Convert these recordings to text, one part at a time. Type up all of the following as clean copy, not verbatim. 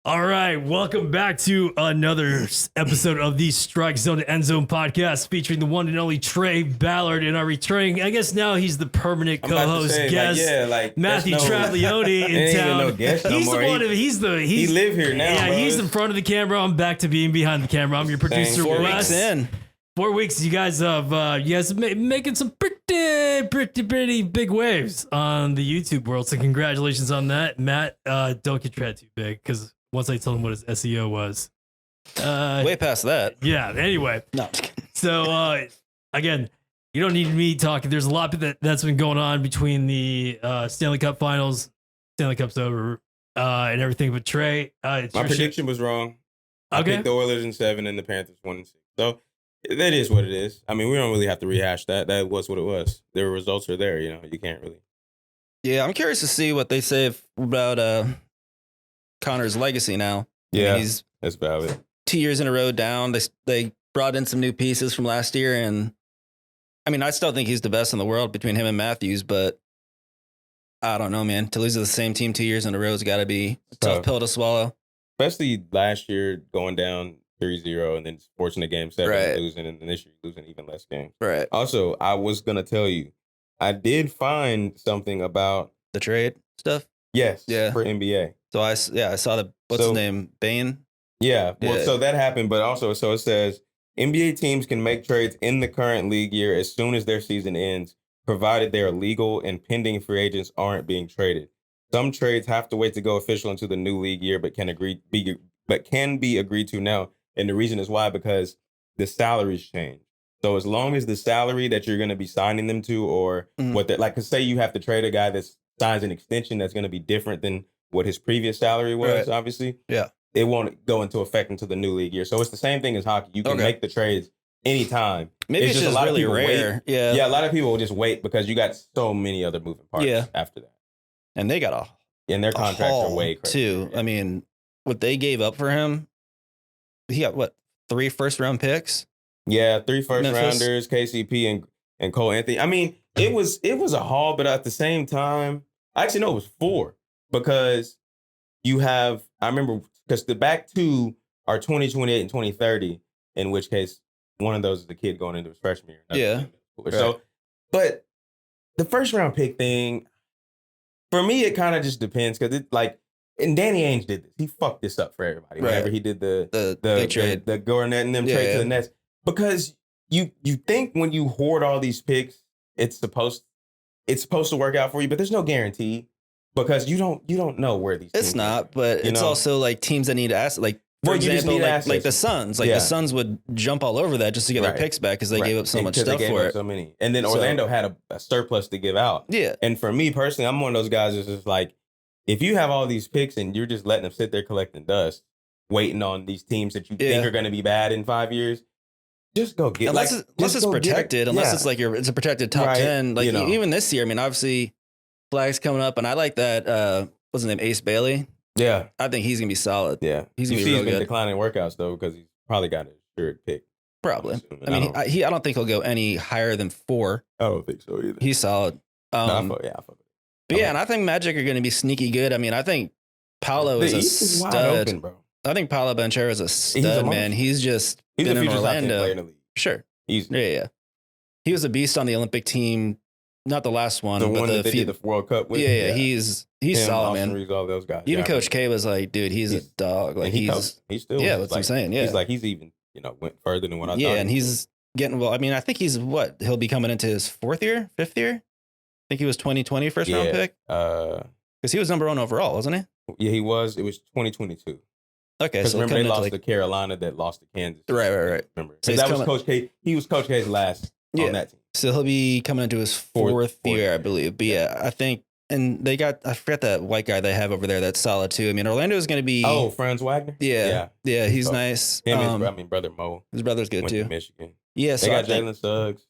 All right, welcome back to another episode of the Strike Zone to End Zone podcast featuring the one and only Trey, Ballard, and our returning, I guess now he's the permanent co-host guest, Matthew Travaglione in town. No guest he's the one. He live here now. Yeah, he's in front of the camera. I'm back to being behind the camera. I'm your producer, Wes. 4 weeks in. 4 weeks. You guys have making some pretty big waves on the YouTube world. So congratulations on that, Matt. Don't get your head too big because once I told him what his SEO was, way past that. Yeah. Anyway, no. So again, you don't need me talking. There's a lot that's been going on between the Stanley Cup Finals, Stanley Cup's over, and everything. But Trey, my prediction was wrong. I picked the Oilers in 7 and the Panthers 1 and 6. So that is what it is. I mean, we don't really have to rehash that. That was what it was. The results are there. You know, you can't really. Yeah, I'm curious to see what they say about Connor's legacy now. Yeah, I mean, that's valid. 2 years in a row down. They brought in some new pieces from last year, and I mean, I still think he's the best in the world between him and Matthews, but I don't know, man. To lose to the same team 2 years in a row has got to be a tough pill to swallow. Especially last year going down 3-0 and then forcing a game 7 and losing, and this year losing even less games. Right. Also, I was going to tell you, I did find something about the trade stuff. Yes. Yeah. For NBA. So I saw what's his name? Bane? Yeah. Well, so that happened, but also, so it says NBA teams can make trades in the current league year as soon as their season ends, provided they are legal and pending free agents aren't being traded. Some trades have to wait to go official into the new league year, but can be agreed to now. And the reason is why, because the salaries change. So as long as the salary that you're going to be signing them to, or what that, like, cause say you have to trade a guy that signs an extension that's going to be different than what his previous salary was, obviously. Yeah. It won't go into effect until the new league year. So it's the same thing as hockey. You can make the trades anytime. Maybe it's just a lot really of people rare. Wait. Yeah. A lot of people will just wait because you got so many other moving parts after that. And they got and their contracts are way crazy too. Yeah. I mean, what they gave up for him, he got what, 3 first-round picks? Yeah, 3 first-rounders, KCP and Cole Anthony. I mean, it was a haul, but at the same time, actually, no, it was 4 because you have, I remember, because the back 2 are 2028 and 2030, in which case one of those is the kid going into his freshman year. Yeah. So, but the first-round pick thing, for me, it kind of just depends because it like, and Danny Ainge did this. He fucked this up for everybody whenever he did the Garnett and them trade to the Nets. Because you think when you hoard all these picks, it's supposed to work out for you, but there's no guarantee because you don't know where these teams it's not, but it's also like teams that need to ask, like for example, like the Suns. Like the Suns would jump all over that just to get their picks back because they gave up so much stuff for it. So many. And then Orlando had a surplus to give out. Yeah. And for me personally, I'm one of those guys that's just like, if you have all these picks and you're just letting them sit there collecting dust, waiting on these teams that you think are going to be bad in 5 years, just go get unless it's protected. Unless it's like it's a protected top 10. Like even this year, I mean, obviously Flag's coming up, and I like that. What's his name? Ace Bailey. Yeah, I think he's gonna be solid. Yeah, he's gonna be real good. He's been declining workouts though because he's probably got a third pick. Probably. I mean, I don't think he'll go any higher than 4. I don't think so either. He's solid. I fuck. But and I think Magic are going to be sneaky good. I mean, I think Paolo is a stud. Open, bro. I think Paolo Banchero is a stud, man. He's been in Orlando. In the league. Sure. Easy. Yeah. He was a beast on the Olympic team. Not the last one, but that they did the World Cup with. Yeah. He's solid, man. Reeves, all those guys. Even Coach K was like, dude, he's a dog. Like he's still. Yeah, that's what I'm saying. Yeah. He's even, went further than what I thought. Yeah, and he's getting, well, I mean, I think he'll be coming into his 4th year, 5th year? I think he was 2020 first round pick. Because he was number 1 overall, wasn't he? Yeah, he was. It was 2022. Okay, so remember they lost to Carolina, that lost to Kansas. Right. Remember, so that was Coach K. He was Coach K's last on that team. So he'll be coming into his 4th year, I believe. But yeah, I think, and I forgot that white guy they have over there that's solid too. I mean, Orlando is going to be. Oh, Franz Wagner. Yeah, he's nice. Him, brother Mo. His brother's good too. To Michigan. Yeah, so they got Jalen Suggs.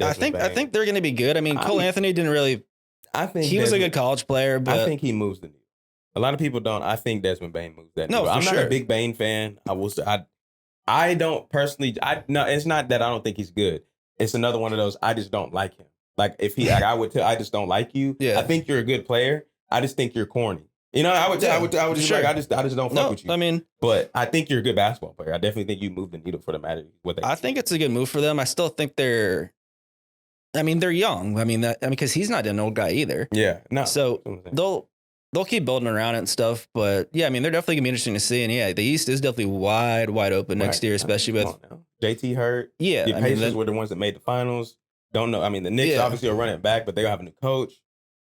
I think they're going to be good. I mean, Cole Anthony didn't really. I think he was a good college player, but I think he moves the needle. A lot of people don't. I think Desmond Bane moves that needle. No, I'm not a big Bane fan. I will say I don't personally. No, it's not that I don't think he's good. It's another one of those. I just don't like him. Like if he, I just don't like you. Yeah. I think you're a good player. I just think you're corny. You know, I would just sure. like, I just don't fuck with you. I mean, but I think you're a good basketball player. I definitely think you move the needle for the Magic. I think it's a good move for them. I still think they're young. I mean, because he's not an old guy either. Yeah, no. So they'll keep building around it and stuff. But yeah, I mean, they're definitely gonna be interesting to see. And yeah, the East is definitely wide open next year, especially with JT hurt. Yeah, the Pacers were the ones that made the finals. Don't know. I mean, the Knicks obviously are running back, but they have a new coach.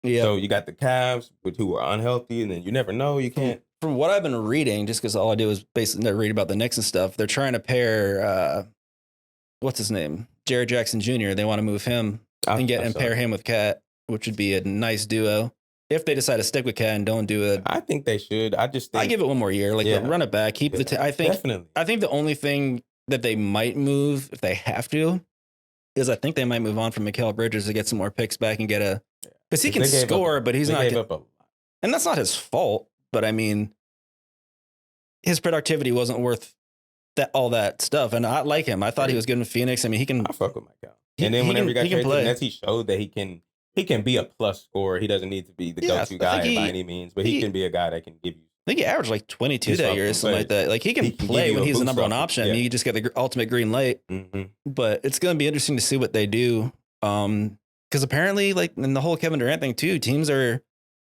Yeah. So you got the Cavs, who are unhealthy, and then you never know. You can't. From what I've been reading, just because all I do is basically read about the Knicks and stuff, they're trying to pair, what's his name? Jared Jackson Jr. They want to move him and pair him with Cat, which would be a nice duo. If they decide to stick with Cat and don't do it. I think they should. I give it one more year. Run it back. Keep I think definitely. I think the only thing that they might move, if they have to, is I think they might move on from Mikal Bridges to get some more picks back and get a... Because he can score, but he's not... And that's not his fault, but I mean, his productivity wasn't worth all that stuff. And I like him. I thought he was good in Phoenix. I mean, he can... I fuck with Mikal. And then whenever he got traded to the Nets, he showed that he can be a plus scorer. He doesn't need to be the go-to guy by any means, but he can be a guy that can give you... I think he averaged like 22 that year or something like that. Like he can play when he's the number one option. Yeah. I mean, you just get the ultimate green light. Mm-hmm. But it's going to be interesting to see what they do. Because apparently, like in the whole Kevin Durant thing too,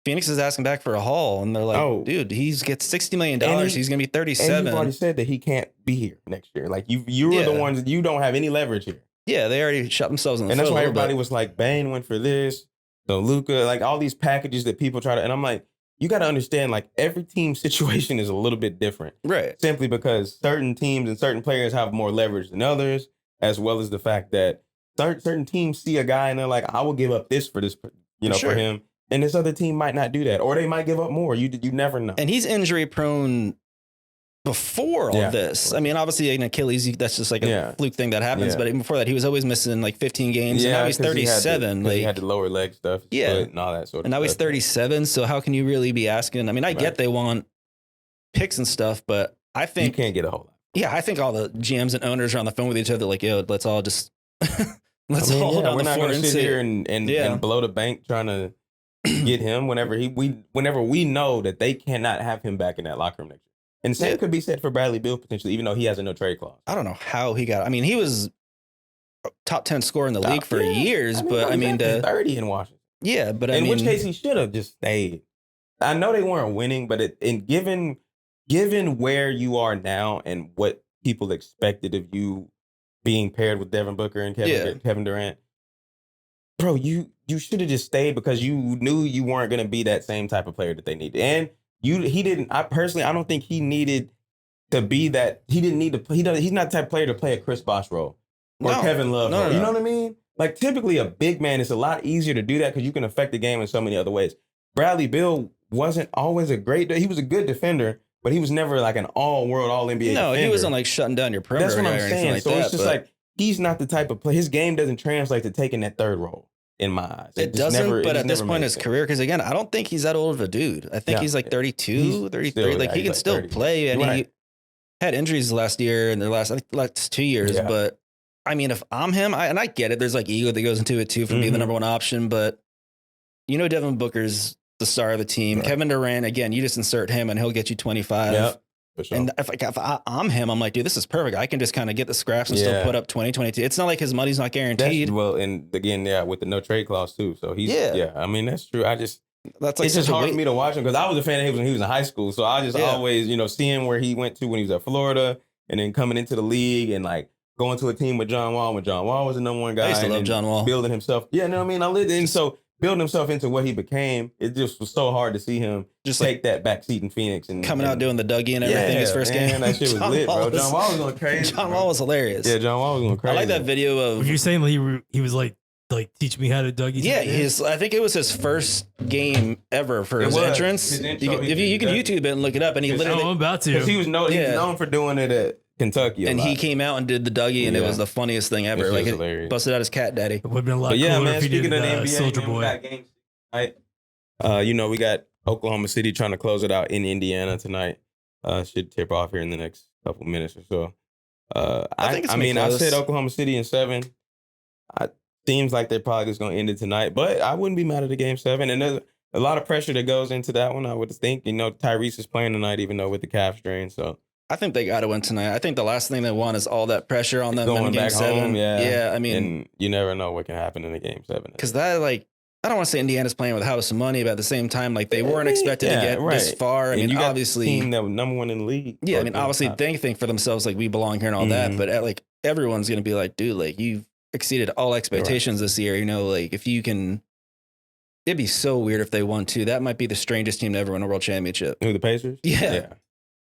Phoenix is asking back for a haul, and they're like, dude, he's gets $60 million. He's going to be 37. And you've already said that he can't be here next year. Like you were the ones that you don't have any leverage here. Yeah, they already shot themselves in the foot. And that's why everybody was like, Bane went for this, so Luka, like all these packages that people try to, and I'm like, you got to understand, like every team situation is a little bit different, right? Simply because certain teams and certain players have more leverage than others, as well as the fact that certain teams see a guy and they're like, I will give up this for this, for him. And this other team might not do that, or they might give up more. You never know. And he's injury prone before all this. I mean, obviously an Achilles, that's just like a fluke thing that happens. But even before that, he was always missing like 15 games. And now he's 37. He had the lower leg stuff, and all that sort of stuff. And now he's 37. So how can you really be asking? I mean, I get they want picks and stuff, but I think you can't get a whole lot. Yeah, I think all the GMs and owners are on the phone with each other, like, yo, let's all just hold down we're the not fort going to sit here and blow the bank trying to get him whenever we know that they cannot have him back in that locker room next year. And same could be said for Bradley Beal potentially, even though he has a no trade clause. I don't know how he got. I mean, he was a top 10 scorer in the league for years, but I mean, 30 in Washington. Yeah, but in which case he should have just stayed. I know they weren't winning, but given where you are now and what people expected of you being paired with Devin Booker and Kevin Durant, bro, you should have just stayed because you knew you weren't going to be that same type of player that they needed. And he didn't. I don't think he needed to be that. He didn't need to. He's not the type of player to play a Chris Bosh role or Kevin Love role. You know what I mean? Like typically a big man, it's a lot easier to do that because you can affect the game in so many other ways. Bradley Beal wasn't always he was a good defender, but he was never like an all-world, all-NBA defender. No, he wasn't like shutting down your perimeter. That's what I'm saying. Like it's just like he's not the type of player. His game doesn't translate to taking that third role. In my eyes. It doesn't, but at this point in his career, because again, I don't think he's that old of a dude. I think he's like 32, 33. Still, like he can still 30. Play. And he had injuries last year and the last 2 years. Yeah. But I mean, if I'm him, and I get it, there's like ego that goes into it too from being the number one option. But Devin Booker's the star of the team. Right. Kevin Durant, again, you just insert him and he'll get you 25. Yep. Sure. And if I'm him, I'm like, dude, this is perfect. I can just kind of get the scraps and still put up 20, 22. It's not like his money's not guaranteed. And again, with the no trade clause too. So he's, I mean, that's true. It's just hard for me to watch him because I was a fan of his when he was in high school. So I just always, seeing where he went to when he was at Florida and then coming into the league and like going to a team with John Wall when John Wall was the number one guy. I used to love John Wall. Building himself. Yeah, you know what I mean? I lived in, so building himself into what he became, it just was so hard to see him just take that back seat in Phoenix and coming out doing the Dougie and everything his first game. That shit was lit, bro. John Wall was going crazy. John Wall was hilarious. Yeah, John Wall was going crazy. I like that video of. Were you saying he was like teach me how to Dougie? Yeah, I think it was his first game ever for his entrance. You can YouTube it and look it up, and he literally. I'm about to. Because he was known for doing it at Kentucky, and he came out and did the Dougie, and it was the funniest thing ever. Like it busted out his cat daddy. It would have been a lot cooler if he did speaking of the NBA, Soldier Boy. We got games tonight. We got Oklahoma City trying to close it out in Indiana tonight. Should tip off here in the next couple minutes or so. I said Oklahoma City in 7. Seems like they're probably just going to end it tonight, but I wouldn't be mad at the game 7. And a lot of pressure that goes into that one, I would think. Tyrese is playing tonight, even though with the calf strain. So I think they got to win tonight. I think the last thing they want is all that pressure on them going in Game back 7. home, Yeah, I mean, and you never know what can happen in the Game 7. Because that, like, I don't want to say Indiana's playing with a house of money, but at the same time, like, they weren't expected to get this far. I mean, you obviously, got the team that was number one in the league. Yeah, I mean, obviously, they think for themselves like we belong here and all that, but like everyone's gonna be like, dude, like you've exceeded all expectations this year. Like if you can, it'd be so weird if they won too. That might be the strangest team to ever win a world championship. Who, the Pacers? Yeah.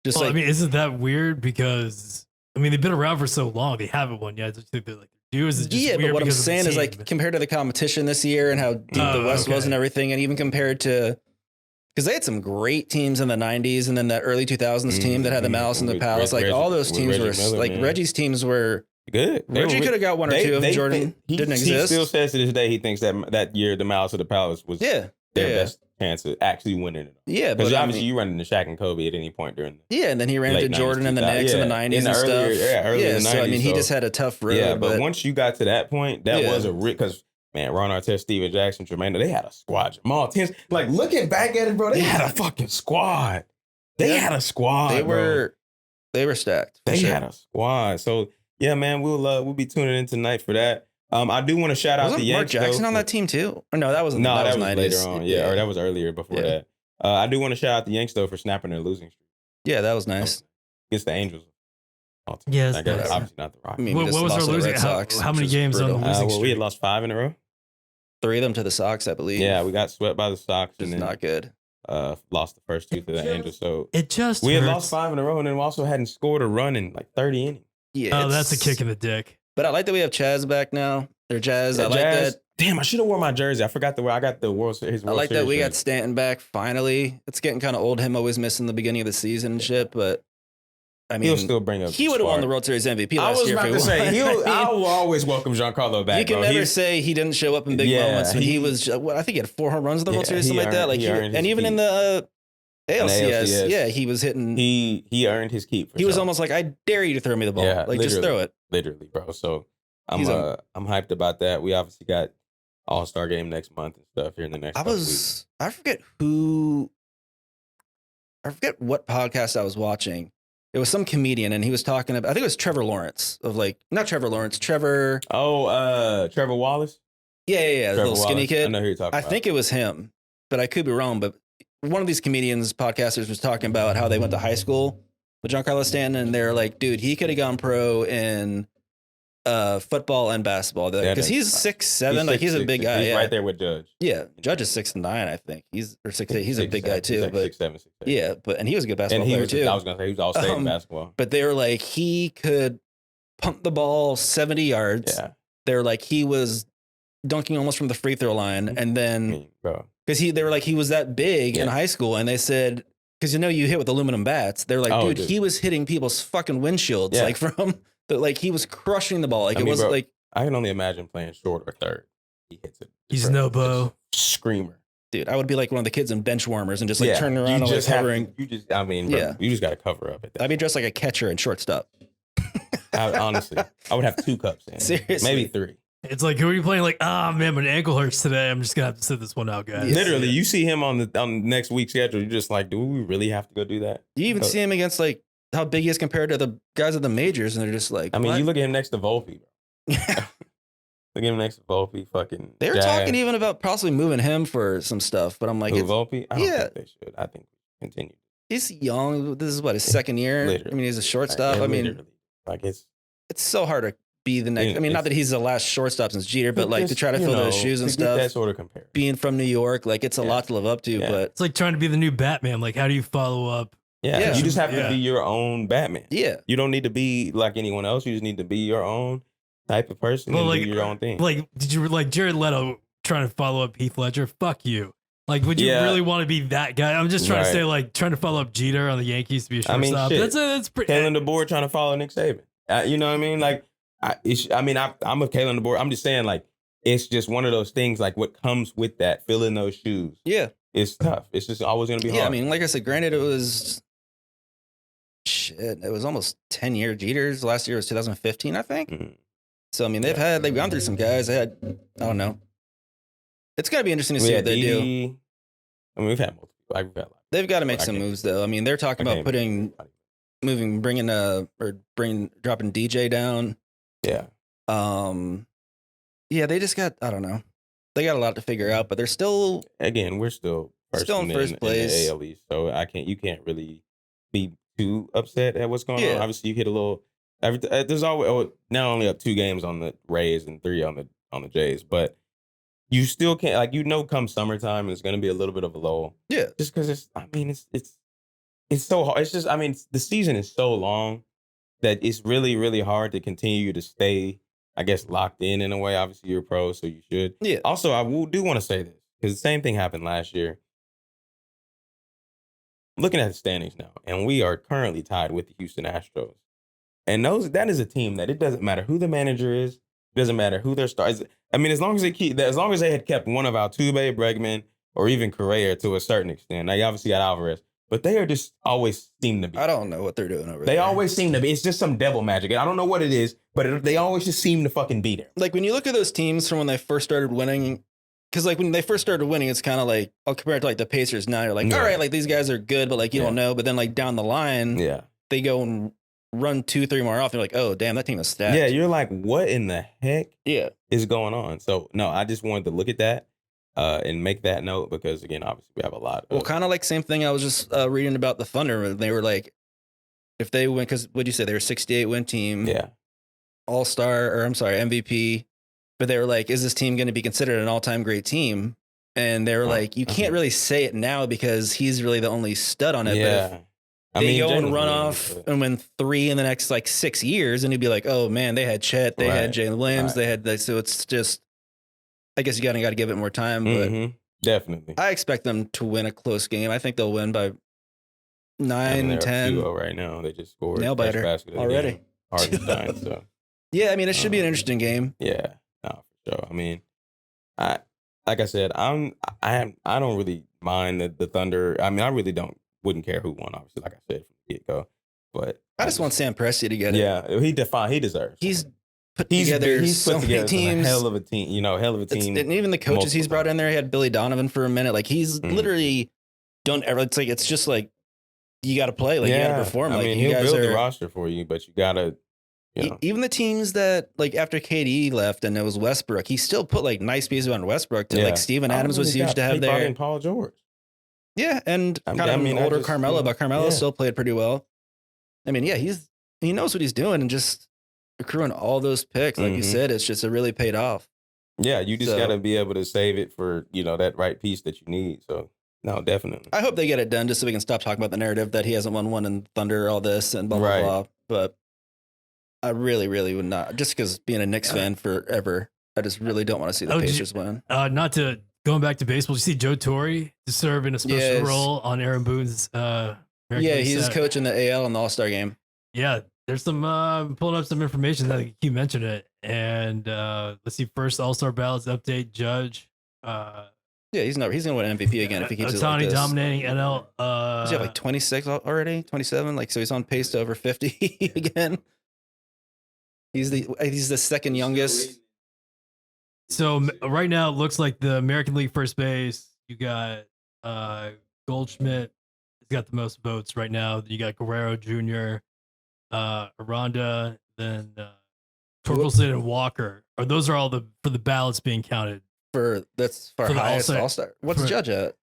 Just I mean, isn't that weird? Because I mean, they've been around for so long, they haven't won yet. I just think they're like. But what I'm saying is like compared to the competition this year and how deep the West was and everything, and even compared to because they had some great teams in the 90s and then that early 2000s team that had the Malice and the Palace, like all those teams were like Reggie's teams were good. Reggie could have got one or two if Jordan didn't exist. He still says to this day he thinks that year the Malice of the Palace was their best chance of actually winning it. Yeah, because obviously you run into Shaq and Kobe at any point during. And then he ran into Jordan and the Knicks in the 90s and stuff. Early in the 90s. So I mean, he just had a tough road. Yeah, but once you got to that point, that was a because man, Ron Artest, Steven Jackson, Jermaine, they had a squad. Jamal Tins, like looking back at it, bro, they had a fucking squad. They had a squad. They were stacked. They had a squad. So yeah, man, we'll be tuning in tonight for that. I do want to shout out the Yankees. Mark Jackson on that team too? Or no, that was 90s. Later on. Yeah, or that was earlier before that. I do want to shout out the Yankees though for snapping their losing streak. Yeah, that was nice. Against the Angels. Yes, obviously not the Rockies. I mean, what was our losing? How many games on the losing streak? We had lost 5 in a row. 3 of them to the Sox, I believe. Yeah, we got swept by the Sox. Which is not good. Lost the first 2 to the Angels. So we had lost 5 in a row, and then we also hadn't scored a run in like 30 innings. Yeah, that's a kick in the dick. But I like that we have Chaz back now. Or Jazz. I like that. Damn, I should have worn my jersey. I forgot I got the World Series. I like that we got Stanton back finally. It's getting kind of old, him always missing the beginning of the season and shit, but I mean, he'll still bring up. He would have won the World Series MVP last year. I was about to say, I will always welcome Giancarlo back. You can never say he didn't show up in big moments when he was. I think he had 4 home runs in the World Series, something like that. Like, and even in the ALCS, he was hitting. He earned his keep. He was almost like, I dare you to throw me the ball. Yeah, like just throw it. Literally, bro. So I'm hyped about that. We obviously got All-Star game next month and stuff here in the next. I forget what podcast I was watching. It was some comedian, and he was talking about. I think it was Trevor Lawrence not Trevor Lawrence. Trevor. Oh, Trevor Wallace. Yeah, the little skinny kid. I know who you're talking about. I think it was him, but I could be wrong. But one of these comedians, podcasters, was talking about how they went to high school with Giancarlo Stanton, and they're like, dude, he could have gone pro in football and basketball because he's 6'7", he's a big guy. He's right there with Judge. Yeah, Judge is 6'9", I think. He's 6'8". He's a big guy too. He's like 6'7", 6'8". Yeah, and he was a good basketball player too. I was gonna say he was all state in basketball. But they were like he could pump the ball 70 yards. Yeah, they're like he was dunking almost from the free throw line, and then because they were like he was that big in high school, and they said. Because you hit with aluminum bats. They're like, dude, he was hitting people's fucking windshields, like from he was crushing the ball. Like it wasn't like I can only imagine playing short or third. He hits it. He's no Bo. Screamer. Dude, I would be like one of the kids in bench warmers and just like turning around and like hovering. You just got to cover up. I'd be dressed like a catcher and shortstop. Honestly, I would have 2 cups in. Seriously, maybe 3. It's like, who are you playing? Like, man, my ankle hurts today. I'm just gonna have to sit this one out, guys. Literally, you see him on next week's schedule. You're just like, do we really have to go do that? You even see him against like how big he is compared to the guys at the majors, and they're just like, I mean, you look at him next to Volpe, bro. Look at him next to Volpe. Fucking. They were talking even about possibly moving him for some stuff, but I'm like, Volpe? I don't think they should. I think we continue. He's young. This is his second year. Literally. I mean, he's a shortstop. I mean, like it's so hard to be the next. I mean, not that he's the last shortstop since Jeter, but like to try to fill those shoes and stuff. That sort of comparison. Being from New York, like it's a lot to live up to. But it's like trying to be the new Batman. Like, how do you follow up? Yeah, you just have to be your own Batman. Yeah, you don't need to be like anyone else. You just need to be your own type of person and do your own thing. Like, did you like Jared Leto trying to follow up Heath Ledger? Fuck you. Like, would you really want to be that guy? I'm just trying to say, like, trying to follow up Jeter on the Yankees to be a shortstop. That's pretty. Kalen DeBoer trying to follow Nick Saban. You know what I mean? Like. I'm a Kalen DeBoer. I'm just saying, like, it's just one of those things, like, what comes with that, filling those shoes. Yeah. It's tough. It's just always going to be hard. Yeah, I mean, like I said, granted, it was almost 10 year Jeters. Last year was 2015, I think. Mm-hmm. So, I mean, they've gone through some guys. I don't know. It's going to be interesting to see what they do. I mean, we've had multiple. Like, we've had they've got to make some moves though. I mean, they're talking about dropping DJ down. Yeah. Yeah, they just got, I don't know. They got a lot to figure out, but they're still, again, we're still in first place. In the AL East, so you can't really be too upset at what's going on. Obviously, you hit a little. There's always now only up 2 games on the Rays and 3 on the Jays, but you still can't, like, come summertime, it's going to be a little bit of a lull. Yeah, just because it's so hard. It's just, I mean, the season is so long that it's really, really hard to continue to stay, I guess, locked in a way. Obviously, you're a pro, so you should. Yeah. Also, I do want to say this, because the same thing happened last year. Looking at the standings now, and we are currently tied with the Houston Astros. And that is a team that it doesn't matter who the manager is, it doesn't matter who their stars. I mean, as long as they had kept one of Altuve, Bregman, or even Correa to a certain extent. Now, you obviously got Alvarez, but they are just always seem to be. I don't know what they're doing over there. They always seem to be. It's just some devil magic. I don't know what it is, but they always just seem to fucking be there. Like, when you look at those teams from when they first started winning, because, like, when they first started winning, it's kind of like, I'll compare it to, like, the Pacers now. You're like, all right, like, these guys are good, but, like, you don't know. But then, like, down the line, they go and run 2-3 more off. You're like, oh, damn, that team is stacked. Yeah, you're like, what in the heck is going on? So, no, I just wanted to look at that and make that note because, again, obviously, we have a lot. Well, kind of like same thing I was just reading about the Thunder. They were like, if they win, because what'd you say? They were a 68-win team. Yeah. MVP. But they were like, is this team going to be considered an all-time great team? And they were like, you can't really say it now because he's really the only stud on it. Yeah. But if they go and run off and win 3 in the next, like, 6 years, and you'd be like, oh, man, they had Chet, they had Jalen Williams, they had, so it's just, I guess you got to give it more time. But definitely. I expect them to win a close game. I think they'll win by 9, 10. Right now, they just scored nail biter already. Hardenstein, so. Yeah, I mean, it should be an interesting game. Yeah. No, for sure. I mean, like I said, I don't really mind the Thunder. I mean, I really wouldn't care who won, obviously, like I said from the get-go. But I just want Sam Presti to get it. Yeah, he deserves. He's put together so many teams. Hell of a team, hell of a team. And even the coaches he's brought in there, he had Billy Donovan for a minute. Like, he's literally done everything. It's just like, you got to play. Like, you got to perform. I mean, he'll build the roster for you, but you got to. Even the teams that, like, after KD left and it was Westbrook, he still put, like, nice pieces on Westbrook. Like, Steven Adams was huge to have there. And Paul George. Yeah, and an older Carmelo, but Carmelo still played pretty well. I mean, he knows what he's doing, and just accruing all those picks, like you said, it's really paid off. Yeah, you just got to be able to save it for, that right piece that you need. So, no, definitely. I hope they get it done just so we can stop talking about the narrative that he hasn't won one in Thunder, all this, and blah, blah, blah. But I really, really would not. Just because being a Knicks fan forever, I just really don't want to see the Pacers win. Going back to baseball, did you see Joe Torre to serve in a special role on Aaron Boone's he's coaching the AL in the All-Star game. Yeah, there's some pulling up some information that you mentioned it. And let's see, first All-Star ballots update, Judge. He's gonna win MVP again if he keeps it like this. dominating NL. Does he have like 26 already? 27? Like, so he's on pace to over 50 again. He's the second youngest. So right now, it looks like the American League first base, you got Goldschmidt. He's got the most votes right now. You got Guerrero Jr., Aranda, then Torkelson and Walker. Those are all for the ballots being counted. That's for highest All-Star. What's Judge at?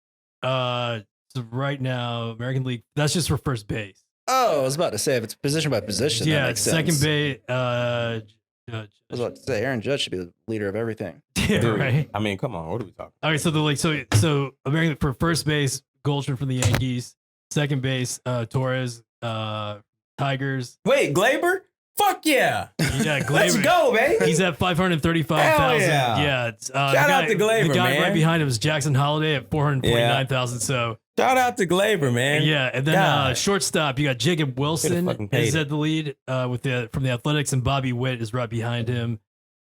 So right now, American League, that's just for first base. Oh, I was about to say, if it's position by position, that makes sense. Second base, Judge. I was about to say, Aaron Judge should be the leader of everything. Yeah, dude, right. I mean, come on, what are we talking? All right, so American for first base, Goldschmidt from the Yankees. Second base, Torres, Tigers. Wait, Gleyber? Fuck yeah! Yeah, Gleyber. Let's go, baby. He's at 535,000. Yeah. Shout out to Gleyber, the guy man. right behind him is Jackson Holiday at 449,000. So shout out to Gleyber, man. Yeah, and then shortstop, you got Jacob Wilson is at the lead from the Athletics, and Bobby Witt is right behind him.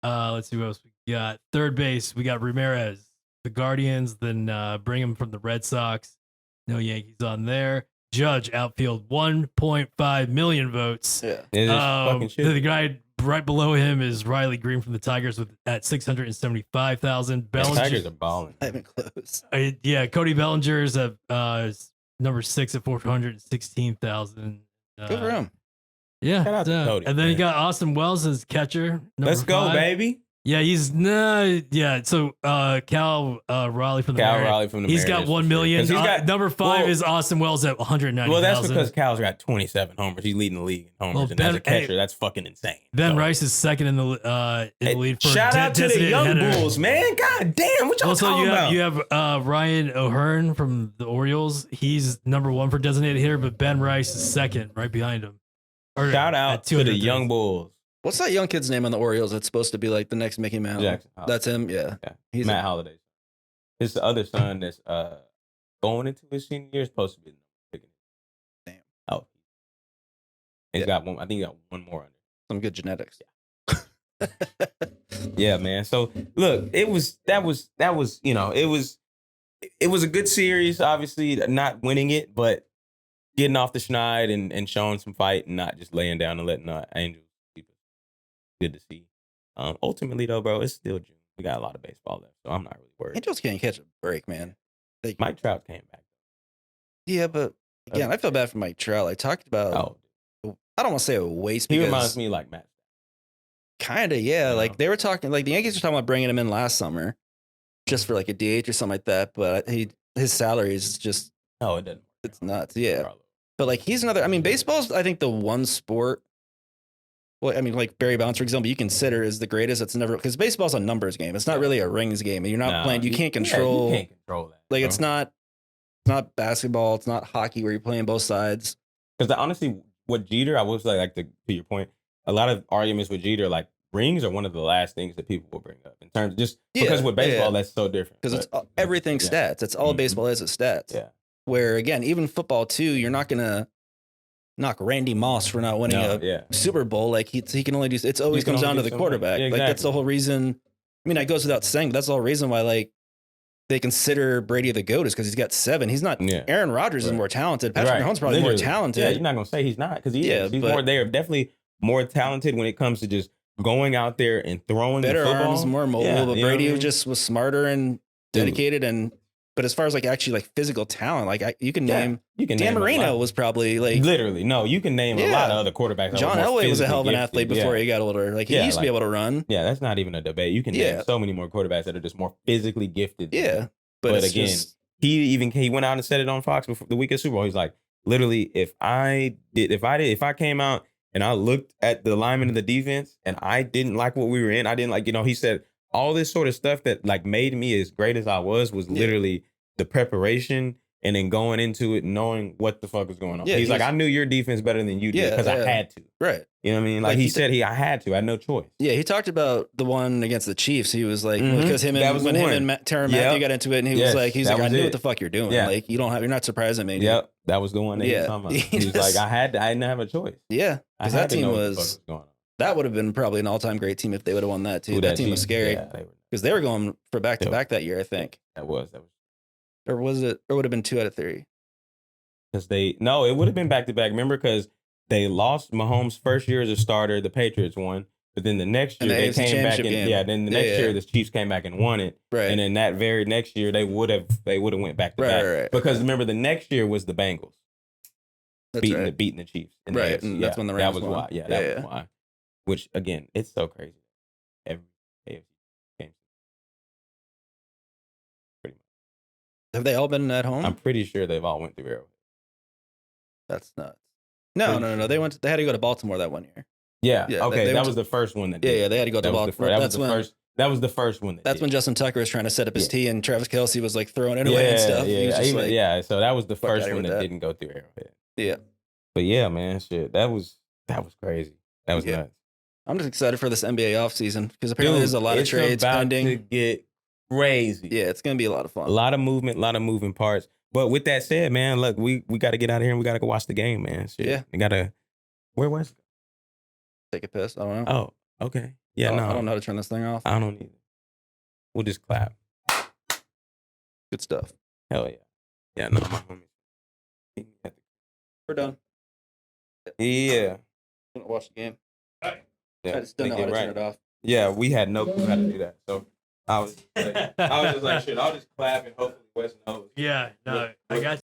Let's see what else we got. Third base, we got Ramirez, the Guardians. Then Brigham from the Red Sox. No Yankees on there. Judge outfield 1.5 million votes. Yeah, fucking shit. The guy right below him is Riley Green from the Tigers at 675,000. Tigers are balling. Not even close. Cody Bellinger's at number 6 at 416,000. Good for him. Yeah, Shout out to Cody, and then you got Austin Wells as catcher. Let's go, 5. baby. Yeah, he's So Cal Raleigh from the he's got 1 million. Sure. Number 5 is Austin Wells at 190. Well, that's because Cal's got 27 homers. He's leading the league in homers, and as a catcher, that's fucking insane. Ben Rice is second in the lead for shout out to the young Bulls, man. God damn, what y'all talking about? You have Ryan O'Hearn from the Orioles. He's number 1 for designated hitter, but Ben Rice is second, right behind him. Shout out to the young Bulls. What's that young kid's name on the Orioles that's supposed to be like the next Mickey Mouse? Jackson. That's him? Yeah. He's Matt Holliday. His other son that's going into his senior year is supposed to be. Damn. Oh. He's got one. I think he got one more under. Some good genetics. Yeah. Yeah, man. So look, it was a good series, obviously not winning it, but getting off the schneid and showing some fight and not just laying down and letting Angels. Good to see. Ultimately, though, bro, it's still June. We got a lot of baseball left, so I'm not really worried. Angels can't catch a break, man. Mike Trout came back. Yeah, but again, I feel bad for Mike Trout. I talked about. I don't want to say a waste. He reminds me like Matt. Kind of, yeah. Like they were talking, like the Yankees were talking about bringing him in last summer, just for like a DH or something like that. But his salary is just it doesn't. It's nuts, yeah. But like he's another. I mean, baseball's I think the one sport. Well, I mean, like Barry Bonds, for example, you consider is the greatest. It's never because baseball's a numbers game. It's not really a rings game. You're not playing. You can't control. You can't control that. Like it's not basketball. It's not hockey where you're playing both sides. Because honestly, what Jeter, I was like to your point, a lot of arguments with Jeter, like rings are one of the last things that people will bring up in terms of just because with baseball that's so different. Because it's everything's stats. It's all baseball is stats. Yeah. Where again, even football too, you're not gonna knock Randy Moss for not winning a Super Bowl. Like he can only do. It always comes down to the quarterback. Like that's the whole reason. I mean, that goes without saying. But that's the whole reason why like they consider Brady the GOAT is because he's got 7. He's not. Aaron Rodgers is more talented. Patrick Mahomes probably more talented. Yeah, you're not gonna say he's not because he is. He's more. They are definitely more talented when it comes to just going out there and throwing better the football. Arms, more mobile. But Brady was smarter and dedicated and. But as far as like actually like physical talent, like you can name Dan Marino was probably like literally you can name a lot of other quarterbacks. John Elway was a hell of an athlete before he got older. Like he used to be able to run. Yeah, that's not even a debate. You can name so many more quarterbacks that are just more physically gifted. Yeah, but again, he went out and said it on Fox before the week of Super Bowl. He's like, literally, if I came out and I looked at the alignment of the defense and I didn't like what we were in, I didn't like he said. All this sort of stuff that like made me as great as I was literally the preparation and then going into it knowing what the fuck was going on. He's like, I knew your defense better than you did because I had to. Right. You know what I mean? Like he said I had to. I had no choice. Yeah, he talked about the one against the Chiefs. He was like, because him and Tyrann Mathieu got into it and he was like, I knew what the fuck you're doing. Yeah. Like you're not surprising me. Yep. That was the one that he was talking about. He was like, I didn't have a choice. Yeah. Because that team was going on. That would have been probably an all-time great team if they would have won that too. That team was scary because they were going for back-to-back that year, I think. That was. Or was it? Or would have been 2 out of 3? Because it would have been back-to-back. Remember, because they lost Mahomes' first year as a starter. The Patriots won, but then the next year they came back and then the next year the Chiefs came back and won it. Right. And then that very next year they would have went back-to-back. Right. Because remember the next year was the Bengals beating the Chiefs. Right. And that's when the Rams won. That was why. Yeah. That was why. Which again, it's so crazy. Every AFC game. Pretty much. Have they all been at home? I'm pretty sure they've all went through Arrowhead. That's nuts. No. They had to go to Baltimore that one year. Yeah. Okay. That was the first one that did. Yeah, they had to go to Baltimore. That was the first one. That's when Justin Tucker was trying to set up his tee and Travis Kelce was like throwing it away and stuff. So that was the first one that didn't go through Arrowhead. Yeah. But yeah, man, shit. That was crazy. That was nuts. I'm just excited for this NBA offseason because apparently there's a lot of trades pending. To get crazy. Yeah, it's going to be a lot of fun. A lot of movement, a lot of moving parts. But with that said, man, look, we got to get out of here and we got to go watch the game, man. Shit. Yeah. We got to, where was it? Take a piss. I don't know. Oh, okay. Yeah, I don't know how to turn this thing off. I don't either. We'll just clap. Good stuff. Hell yeah. Yeah, no, my homie. We're done. Yeah. Gonna watch the game. All right. I just don't know how to turn it off. Yeah, we had no clue how to do that. So I was just like, shit, I'll just clap and hopefully Wes knows. Yeah, no, I got